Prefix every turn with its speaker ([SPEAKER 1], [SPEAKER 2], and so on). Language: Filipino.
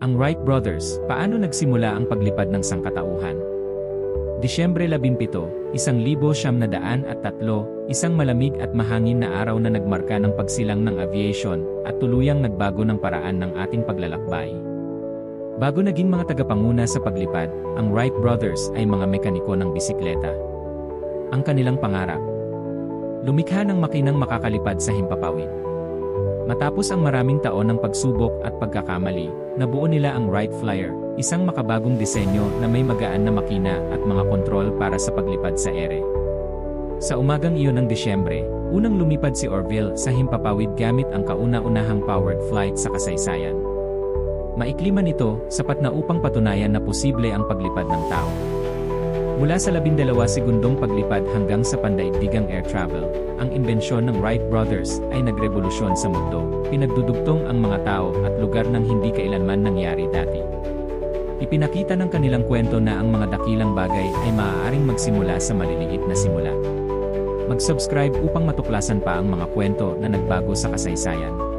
[SPEAKER 1] Ang Wright Brothers, paano nagsimula ang paglipad ng sangkatauhan? Disyembre 17, 1903, isang malamig at mahangin na araw na nagmarka ng pagsilang ng aviation at tuluyang nagbago ng paraan ng ating paglalakbay. Bago naging mga tagapanguna sa paglipad, ang Wright Brothers ay mga mekaniko ng bisikleta. Ang kanilang pangarap, lumikha ng makinang makakalipad sa himpapawid. Matapos ang maraming taon ng pagsubok at pagkakamali, nabuo nila ang Wright Flyer, isang makabagong disenyo na may magaan na makina at mga kontrol para sa paglipad sa ere. Sa umagang iyon ng Disyembre, unang lumipad si Orville sa himpapawid gamit ang kauna-unahang powered flight sa kasaysayan. Maikli man ito, sapat na upang patunayan na posible ang paglipad ng tao. Mula sa 12 segundong paglipad hanggang sa pandaigdigang air travel, ang imbensyon ng Wright Brothers ay nagrevolusyon sa mundo, pinagdudugtong ang mga tao at lugar ng hindi kailanman nangyari dati. Ipinakita ng kanilang kwento na ang mga dakilang bagay ay maaaring magsimula sa maliliit na simula. Mag-subscribe upang matuklasan pa ang mga kwento na nagbago sa kasaysayan.